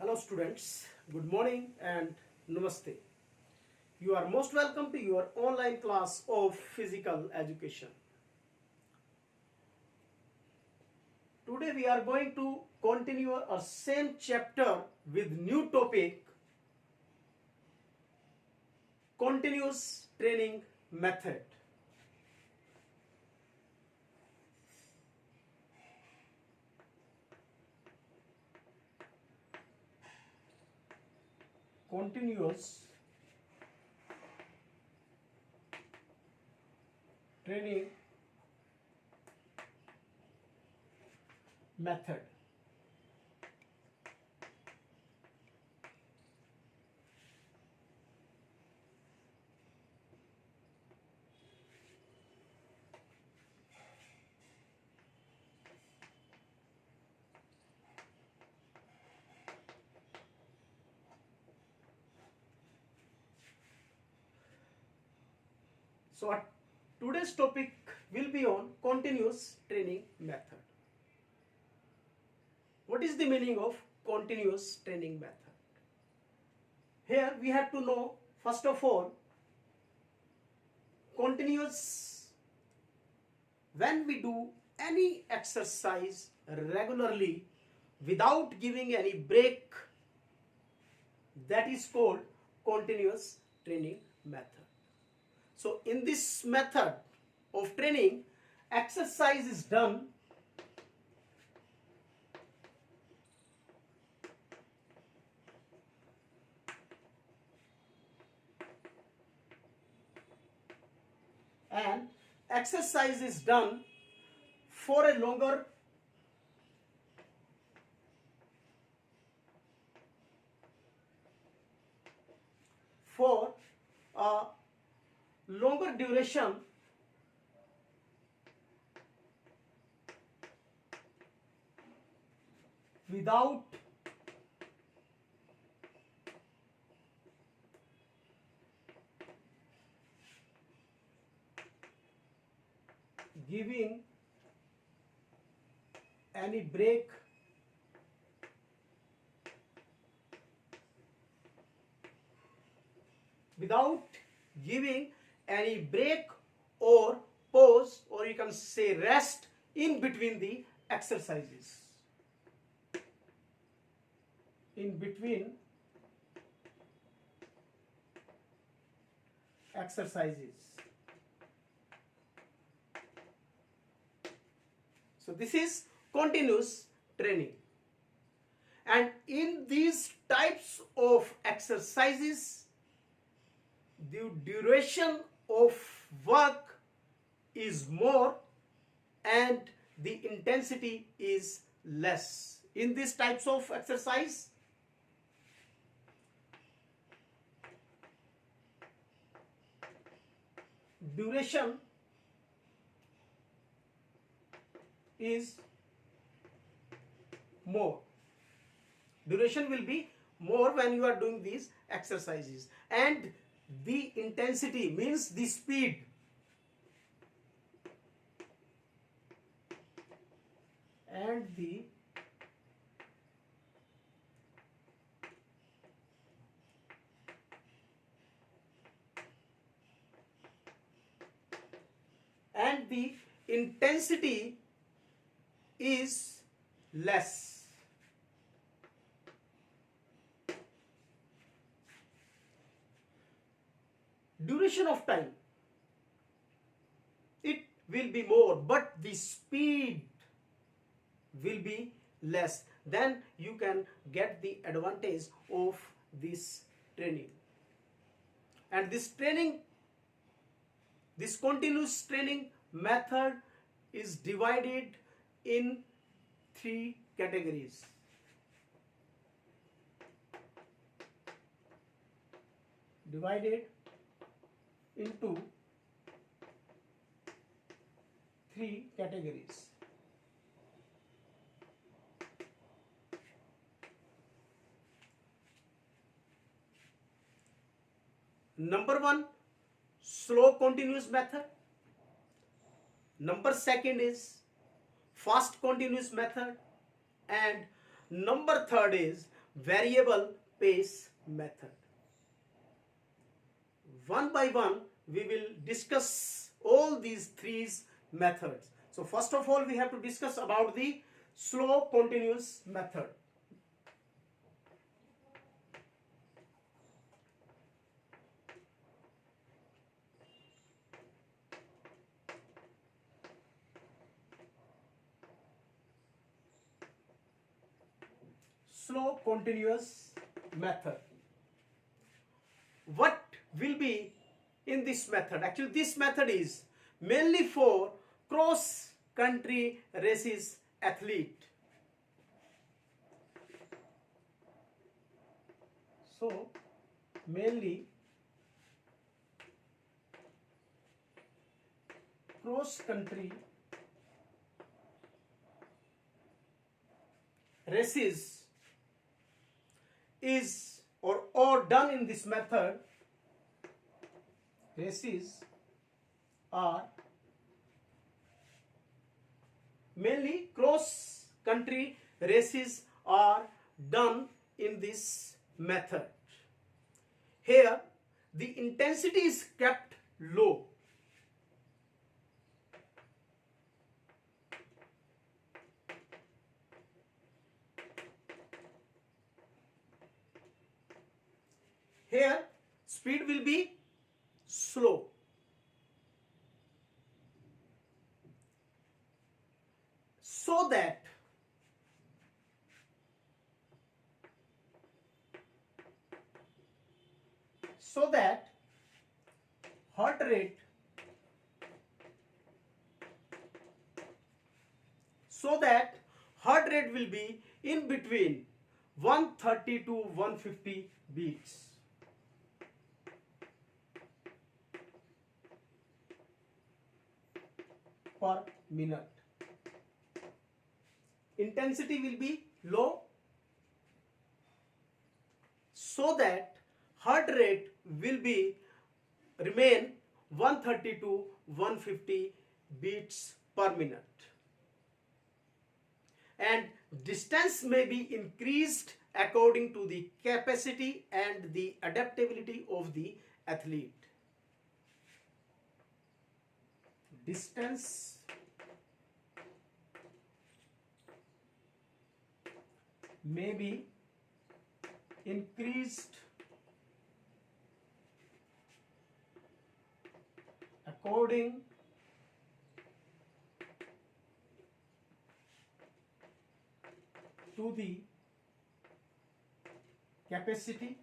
Hello students, good morning and namaste. You are most welcome to your online class of physical education. Today we are going to continue our same chapter with new topic, continuous training method. Continuous training method. So today's topic will be on continuous training method. What is the meaning of continuous training method? Here we have to know, first of all, continuous, when we do any exercise regularly without giving any break, that is called continuous training method. So in this method of training, exercise is done for a longer duration without giving any break or pause, or you can say rest in between the exercises. So this is continuous training. And in these types of exercises, the duration of work is more and the intensity is less. In these types of exercise, duration is more. Duration will be more when you are doing these exercises, and the intensity means the speed. And the intensity is less. Duration of time, it will be more, but the speed will be less. Then you can get the advantage of this training. And this continuous training method is divided in 3 categories. Divided into 3 categories. Number 1, slow continuous method. Number 2 is fast continuous method. And number 3 is variable pace method. One by one, we will discuss all these three methods. So first of all, we have to discuss about the slow continuous method. Slow continuous method. What will be in this method? Actually, this method is mainly for cross country races athlete. So mainly cross country races is or done in this method. Races are mainly cross country races are done in this method. Here the intensity is kept low. Here speed will be slow. So that heart rate will be in between 130 to 150 beats per minute. Intensity will be low so that heart rate will be remain 130 to 150 beats per minute. And distance may be increased according to the capacity and the adaptability of the athlete. Distance may be increased according to the capacity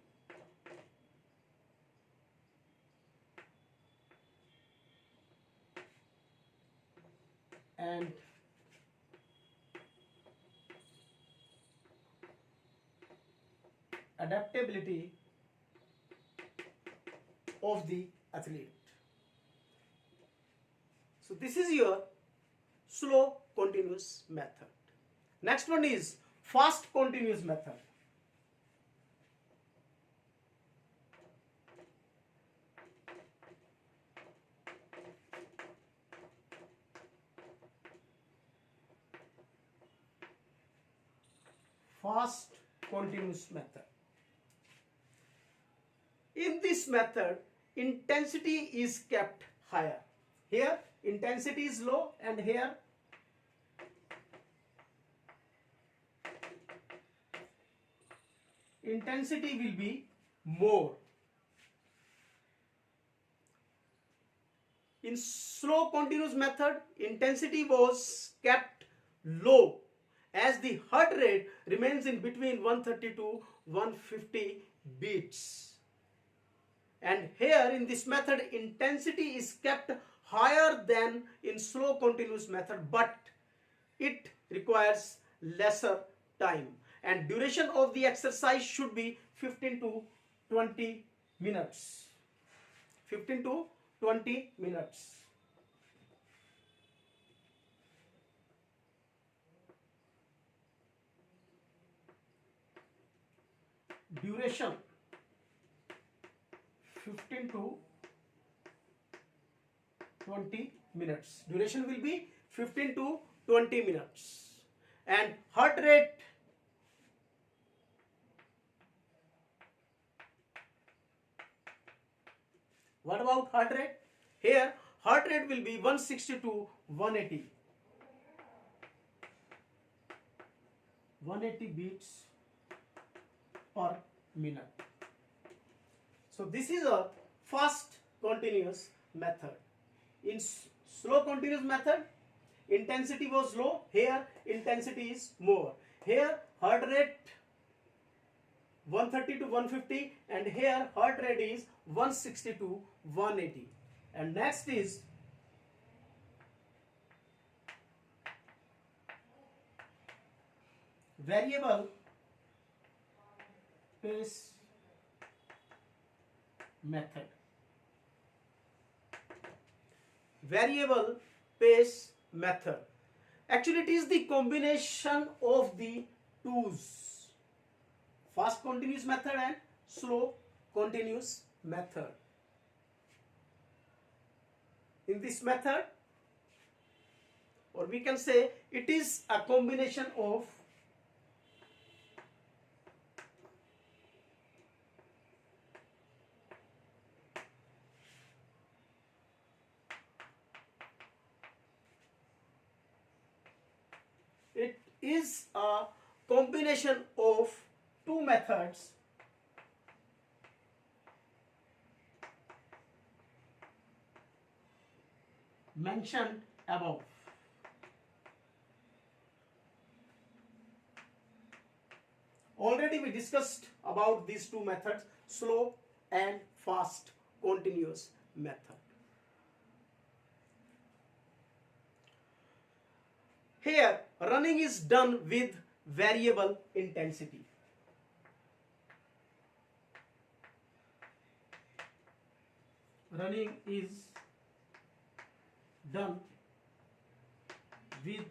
and adaptability of the athlete. So this is your slow continuous method. Next one is fast continuous method. Fast continuous method. In this method, intensity is kept higher. Here intensity is low and here intensity will be more. In slow continuous method, intensity was kept low as the heart rate remains in between 130 to 150 beats. And here in this method, intensity is kept higher than in slow continuous method, but it requires lesser time. And duration of the exercise should be 15 to 20 minutes. 15 to 20 minutes. Duration 15 to 20 minutes. Duration will be 15 to 20 minutes. And heart rate What about heart rate? Here heart rate will be 160 to 180. 180 beats per minute. So this is a fast continuous method. In slow continuous method, intensity was low. Here intensity is more. Here heart rate 130 to 150, and here heart rate is 160 to 180. And next is variable pace method. Variable pace method. Actually, it is the combination of the twos, fast continuous method and slow continuous method. In this method, or we can say it is a combination of two methods mentioned above. Already we discussed about these two methods, slow and fast continuous method. Here running is done with variable intensity. Running is done with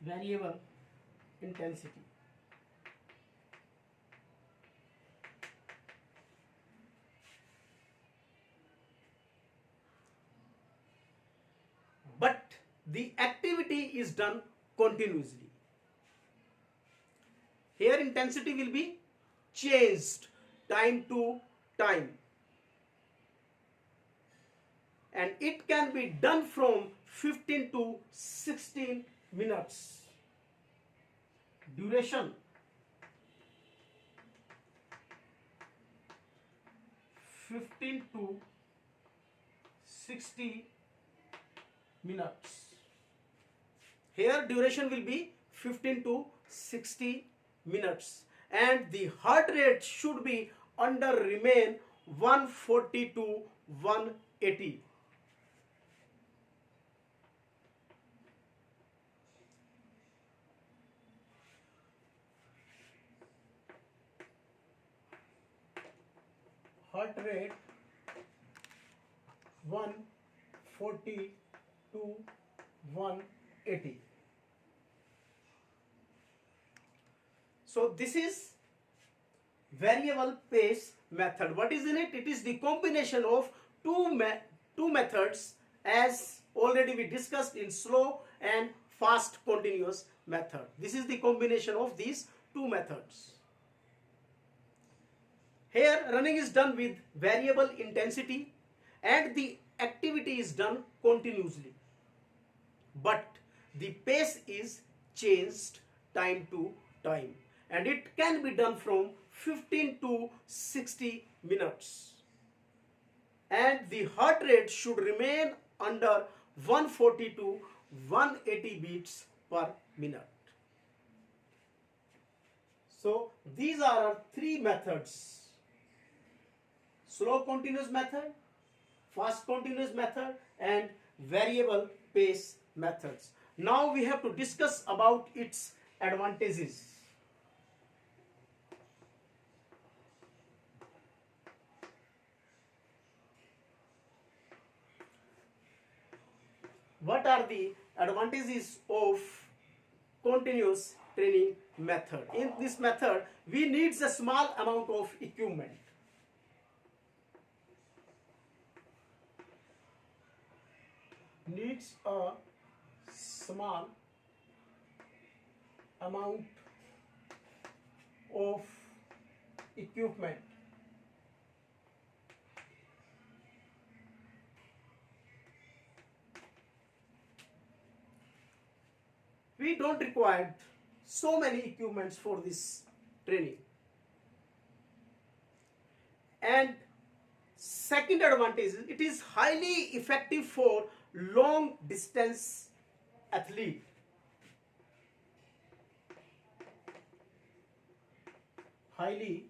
variable intensity. But the activity is done continuously. Here intensity will be changed time to time, and it can be done from 15 to 16 minutes. Duration 15 to 60 minutes. Here duration will be 15 to 60 minutes, and the heart rate should be under remain 140 to 180. Heart rate 140 to 180. So this is variable pace method. What is in it? It is the combination of two methods, as already we discussed in slow and fast continuous method. This is the combination of these two methods. Here running is done with variable intensity and the activity is done continuously, but the pace is changed time to time, and it can be done from 15 to 60 minutes, and the heart rate should remain under 140 to 180 beats per minute. So these are our three methods: slow continuous method, fast continuous method, and variable pace methods. Now we have to discuss about its advantages. What are the advantages of continuous training method? In this method, we need a small amount of equipment. Needs a small amount of equipment. we don't require so many equipments for this training. And second advantage, it is highly effective for long distance athlete. Highly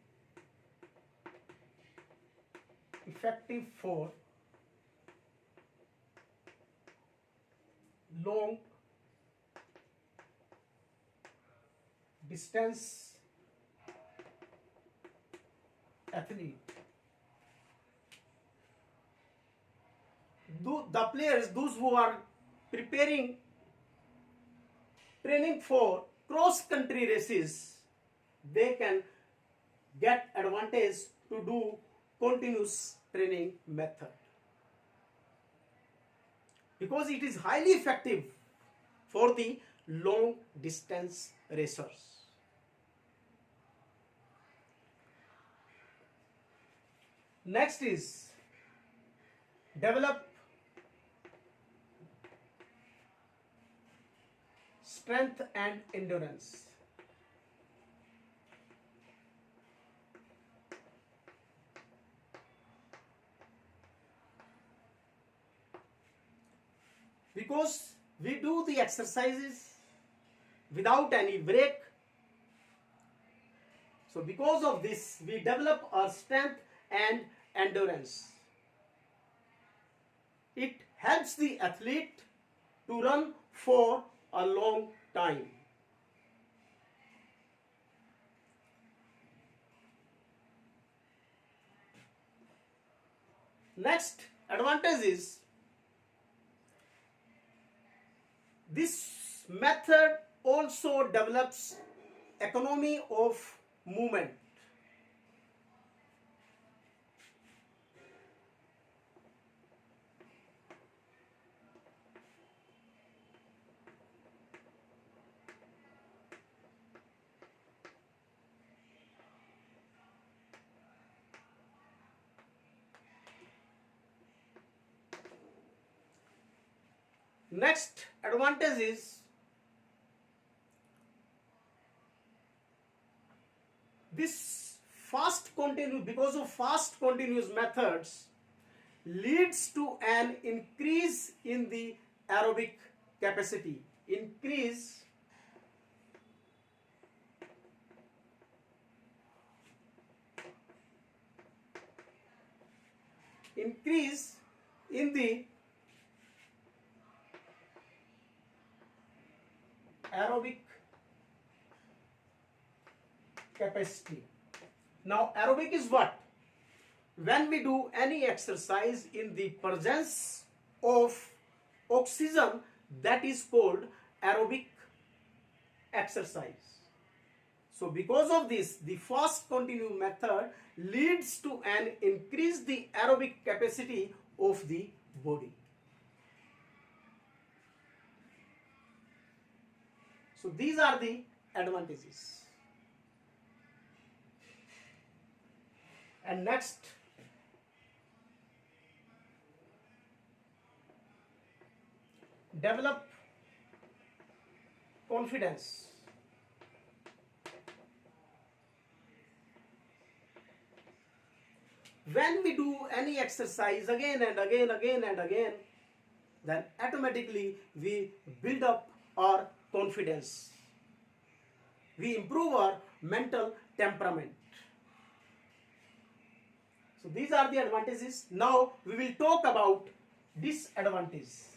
effective for long distance athlete. The players, those who are preparing training for cross country races, they can get advantage to do continuous training method, because it is highly effective for the long distance racers. Next is develop strength and endurance. Because we do the exercises without any break, so because of this we develop our strength and endurance. It helps the athlete to run for a long time. Next advantage is this method also develops economy of movement. Next advantage is this because of fast continuous methods leads to an increase in the aerobic capacity. Increase in the aerobic capacity. Now aerobic is what? When we do any exercise in the presence of oxygen, that is called aerobic exercise. So because of this, the fast continuous method leads to an increase the aerobic capacity of the body. So these are the advantages. And next, develop confidence. When we do any exercise again and again, then automatically we build up our confidence. We improve our mental temperament. So these are the advantages. Now we will talk about disadvantages.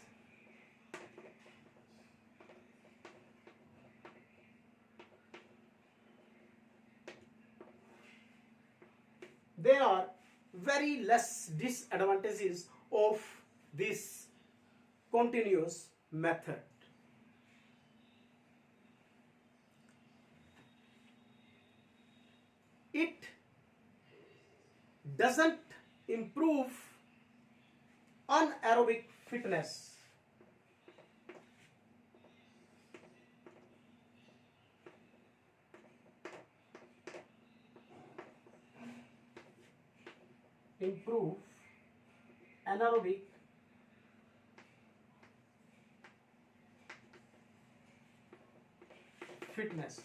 There are very less disadvantages of this continuous method. It doesn't improve anaerobic fitness. Improve anaerobic fitness.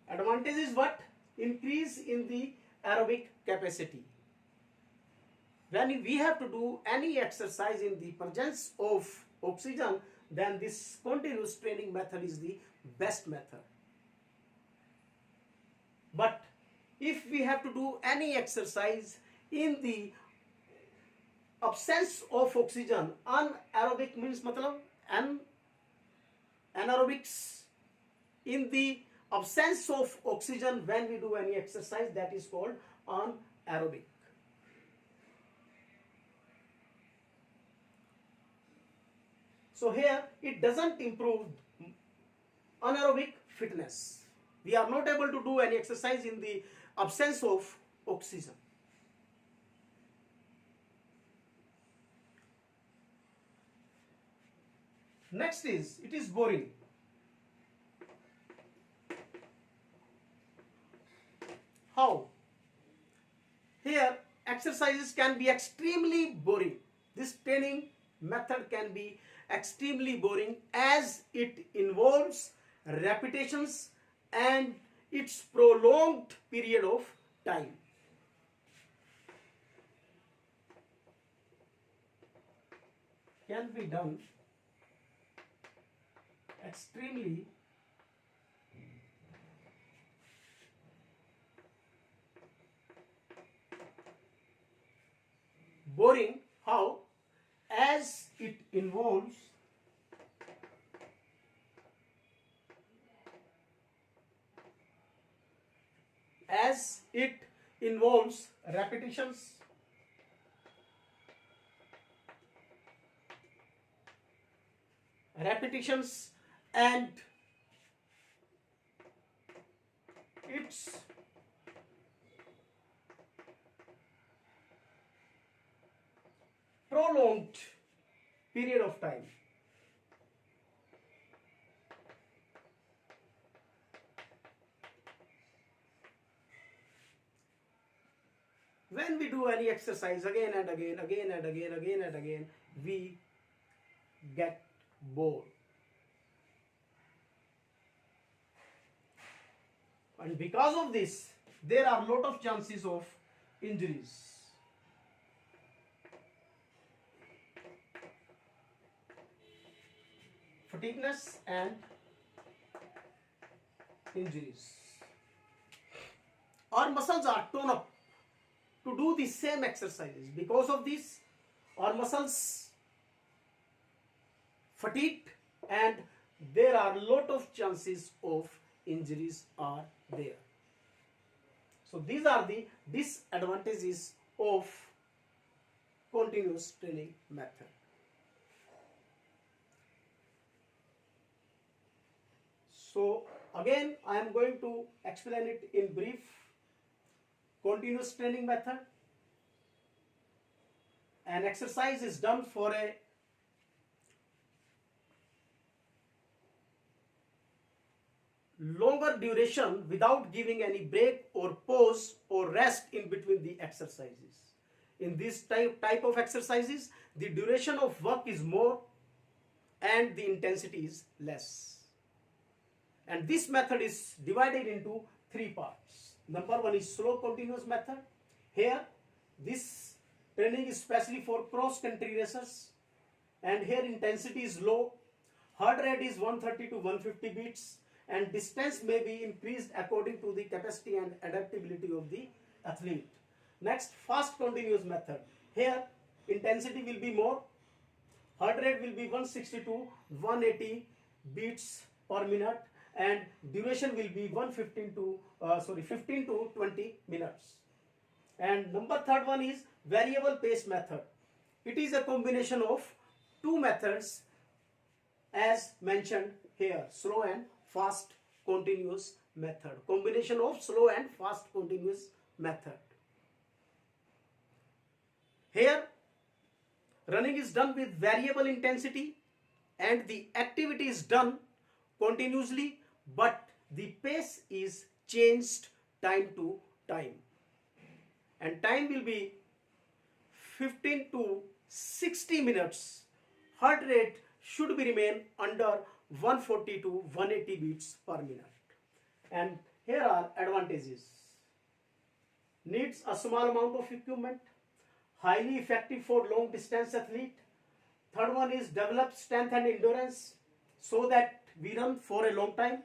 Advantage is what? Increase in the aerobic capacity. When we have to do any exercise in the presence of oxygen, then this continuous training method is the best method. But if we have to do any exercise in the absence of oxygen, anaerobic means matlab anaerobics, in the absence of oxygen when we do any exercise, that is called anaerobic. So here it doesn't improve anaerobic fitness. We are not able to do any exercise in the absence of oxygen. Next is, it is boring. How? Here exercises can be extremely boring. This training method can be extremely boring as it involves repetitions and its prolonged period of time. Can be done extremely boring. How? As it involves repetitions and its prolonged period of time. When we do any exercise again and again, we get bored. And because of this, there are a lot of chances of injuries. Fatigueness and injuries. Our muscles are torn up to do the same exercises. Because of this, our muscles fatigued and there are a lot of chances of injuries are there. So these are the disadvantages of continuous training method. So again, I am going to explain it in brief. Continuous training method. An exercise is done for a longer duration without giving any break or pause or rest in between the exercises. In this type of exercises, the duration of work is more and the intensity is less. And this method is divided into 3 parts. Number 1 is slow continuous method. Here, this training is especially for cross-country racers. And here intensity is low. Heart rate is 130 to 150 beats. And distance may be increased according to the capacity and adaptability of the athlete. Next, fast continuous method. Here, intensity will be more. Heart rate will be 160 to 180 beats per minute. And duration will be 15 to 20 minutes. And number 3rd one is variable pace method. It is a combination of 2 methods as mentioned here, slow and fast continuous method. Combination of slow and fast continuous method. Here, running is done with variable intensity and the activity is done continuously, but the pace is changed time to time. And time will be 15 to 60 minutes. Heart rate should be remain under 140 to 180 beats per minute. And here are advantages. Needs a small amount of equipment, highly effective for long distance athlete. Third one is develop strength and endurance so that we run for a long time.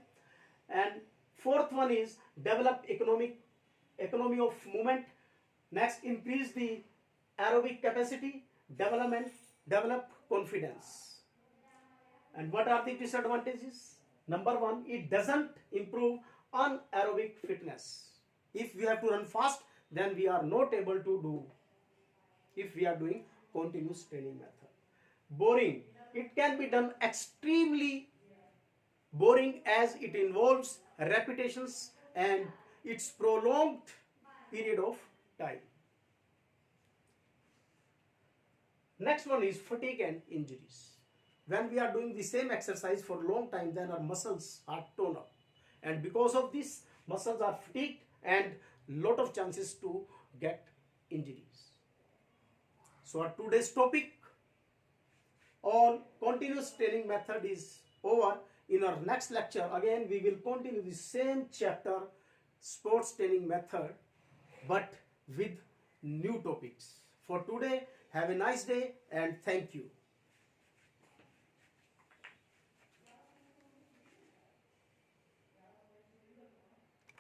And fourth one is develop economy of movement. Next, increase the aerobic capacity, develop confidence. And what are the disadvantages? Number one, it doesn't improve anaerobic fitness. If we have to run fast, then we are not able to do if we are doing continuous training method. Boring. It can be done extremely boring as it involves repetitions and its prolonged period of time. Next one is fatigue and injuries. When we are doing the same exercise for a long time, then our muscles are torn up, and because of this, muscles are fatigued and lot of chances to get injuries. So our today's topic on continuous training method is over. In our next lecture, again we will continue the same chapter, sports training method, but with new topics. For today, have a nice day and thank you.